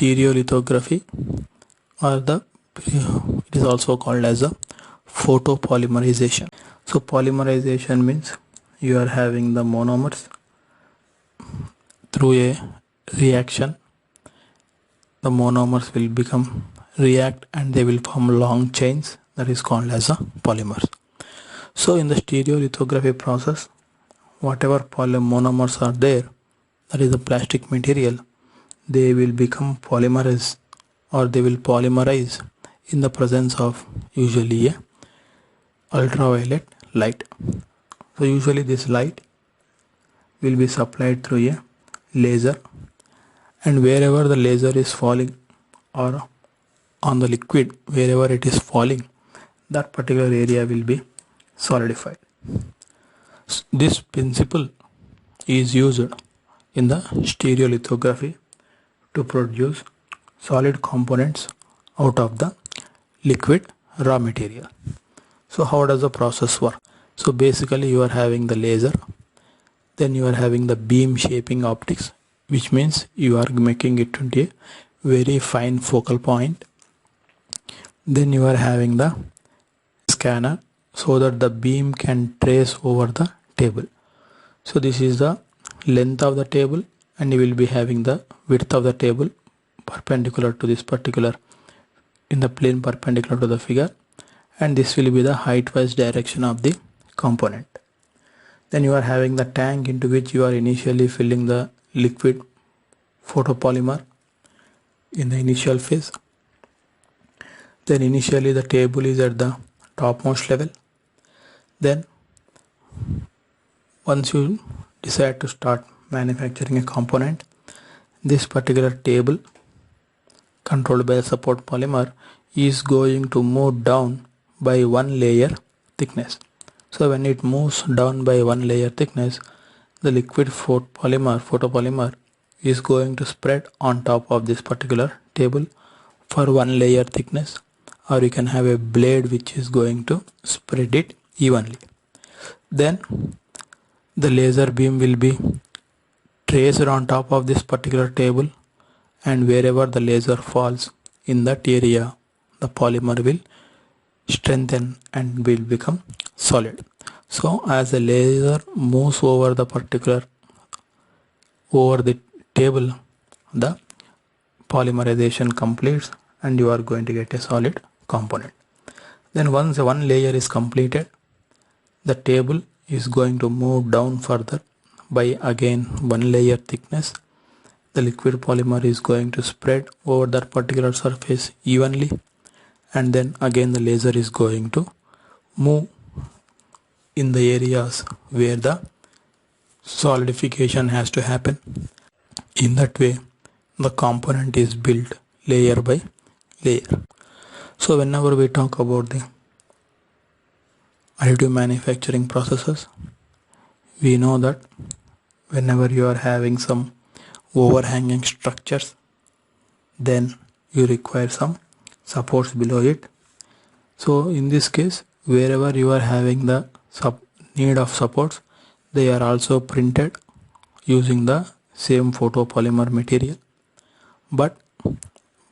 stereolithography, or it is also called as a photopolymerization. So polymerization means you are having the monomers through a reaction. The monomers will become react and they will form long chains, that is called as a polymers. So in the stereolithography process, whatever monomers are there, that is the plastic material, they will become polymerized, or they will polymerize in the presence of usually a ultraviolet light. So usually this light will be supplied through a laser, and wherever the laser is falling, or on the liquid wherever it is falling, that particular area will be solidified. This principle is used in the stereolithography to produce solid components out of the liquid raw material. So how does the process work? So basically you are having the laser, then you are having the beam shaping optics, which means you are making it into a very fine focal point. Then you are having the scanner, so that the beam can trace over the table. So this is the length of the table, and you will be having the width of the table perpendicular to this particular, in the plane perpendicular to the figure, and this will be the height wise direction of the component. Then you are having the tank into which you are initially filling the liquid photopolymer in the initial phase. Then initially the table is at the topmost level. Then once you decide to start manufacturing a component, this particular table controlled by the support polymer is going to move down by one layer thickness. So when it moves down by one layer thickness, the liquid photopolymer is going to spread on top of this particular table for one layer thickness, or you can have a blade which is going to spread it evenly. Then the laser beam will be traced on top of this particular table, and wherever the laser falls in that area, the polymer will strengthen and will become solid. So as the laser moves over the table, the polymerization completes and you are going to get a solid component. Then once one layer is completed, the table is going to move down further by again one layer thickness. The liquid polymer is going to spread over that particular surface evenly, and then again the laser is going to move in the areas where the solidification has to happen. In that way the component is built layer by layer. So whenever we talk about the additive manufacturing processes, we know that whenever you are having some overhanging structures, then you require some supports below it. So in this case, wherever you are having the need of supports, they are also printed using the same photopolymer material. But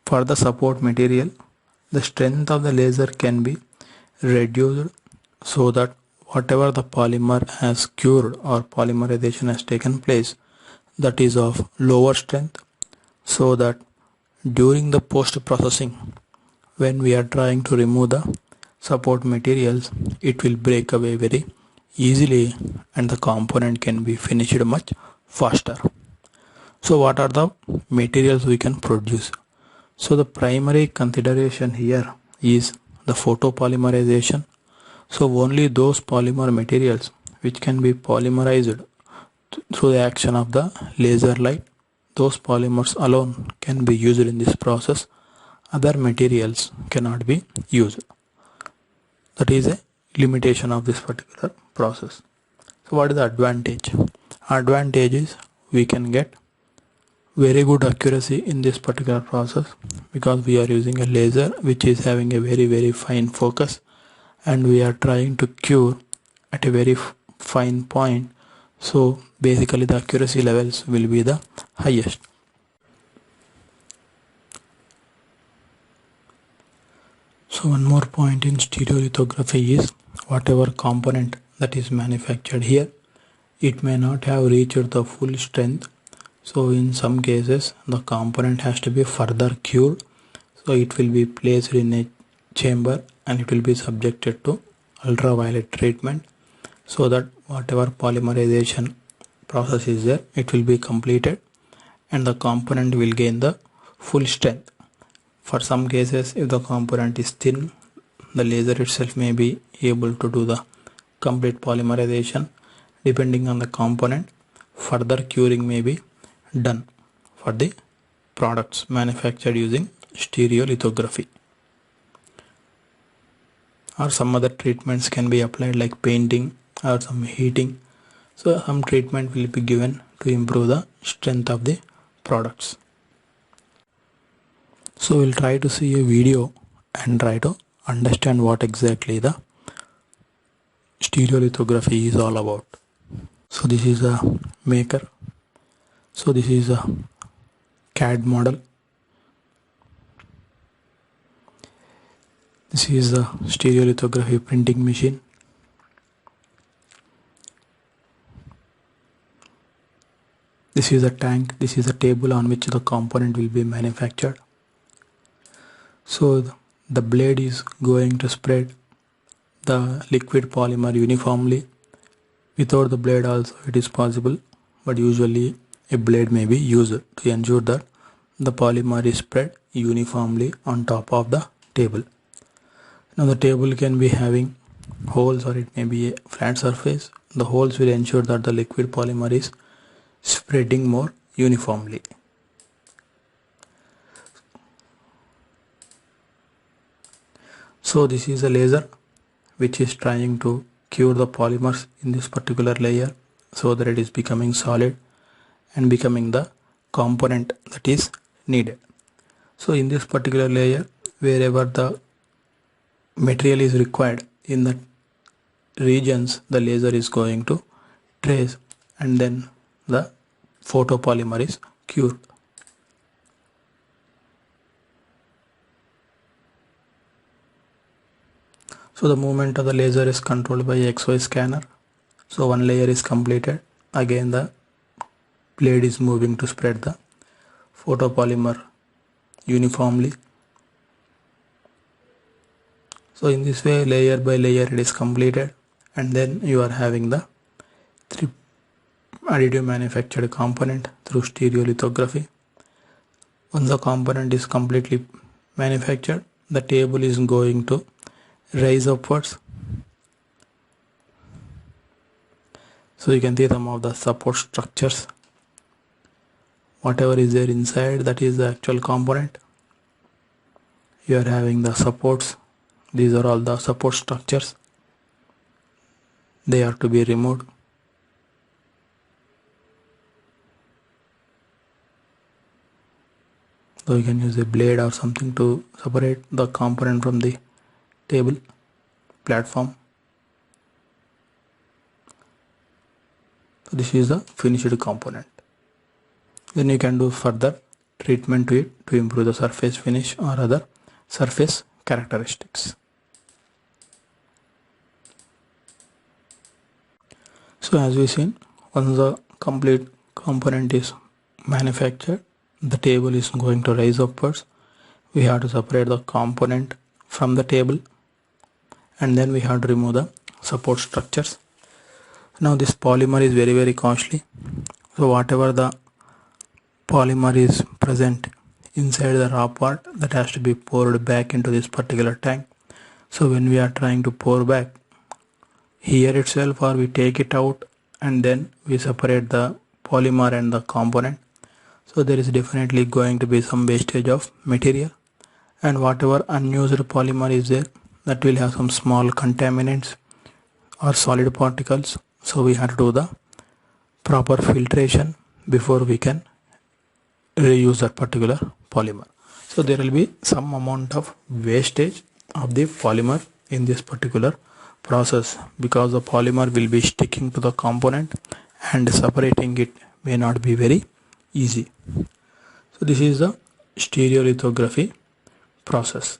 for the support material, the strength of the laser can be reduced so that whatever the polymer has cured or polymerization has taken place, that is of lower strength, so that during the post processing, when we are trying to remove the support materials, it will break away very easily and the component can be finished much faster. So what are the materials we can produce? So the primary consideration here is the photopolymerization. So only those polymer materials which can be polymerized through the action of the laser light, those polymers alone can be used in this process. Other materials cannot be used. That is a limitation of this particular process. So what is the advantage? Advantage is we can get very good accuracy in this particular process, because we are using a laser which is having a very fine focus, and we are trying to cure at a very fine point. So basically the accuracy levels will be the highest. So one more point in stereolithography is whatever component that is manufactured here, it may not have reached the full strength. So in some cases the component has to be further cured. So it will be placed in a chamber and it will be subjected to ultraviolet treatment so that whatever polymerization process is there, it will be completed and the component will gain the full strength. For some cases, if the component is thin, the laser itself may be able to do the complete polymerization. Depending on the component, further curing may be done for the products manufactured using stereolithography. Or some other treatments can be applied like painting or some heating. So some treatment will be given to improve the strength of the products. So we'll try to see a video and try to understand what exactly the stereolithography is all about. So this is a maker. So this is a CAD model. This is the stereolithography printing machine. This is a tank. This is a table on which the component will be manufactured. So the blade is going to spread the liquid polymer uniformly. Without the blade also it is possible, but usually a blade may be used to ensure that the polymer is spread uniformly on top of the table. Now the table can be having holes or it may be a flat surface. The holes will ensure that the liquid polymer is spreading more uniformly. So this is a laser which is trying to cure the polymers in this particular layer so that it is becoming solid and becoming the component that is needed. So in this particular layer, wherever the material is required in the regions, the laser is going to trace and then the photopolymer is cured. So the movement of the laser is controlled by XY scanner. So one layer is completed. Again the blade is moving to spread the photopolymer uniformly. So in this way, layer by layer it is completed, and then you are having the additive manufactured component through stereolithography. Once the component is completely manufactured, the table is going to rise upwards. So you can see some of the support structures. Whatever is there inside, that is the actual component. You are having the supports. These are all the support structures. They are to be removed. So you can use a blade or something to separate the component from the table platform. So this is the finished component. Then you can do further treatment to it to improve the surface finish or other surface characteristics. So as we seen, once the complete component is manufactured, the table is going to rise upwards. We have to separate the component from the table, and then we have to remove the support structures. Now this polymer is very costly. So whatever the polymer is present inside the raw part, that has to be poured back into this particular tank. So when we are trying to pour back here itself, or we take it out and then we separate the polymer and the component, so there is definitely going to be some wastage of material, and whatever unused polymer is there, that will have some small contaminants or solid particles. So we have to do the proper filtration before we can reuse that particular polymer. So there will be some amount of wastage of the polymer in this particular process, because the polymer will be sticking to the component and separating it may not be very easy. So this is the stereolithography process.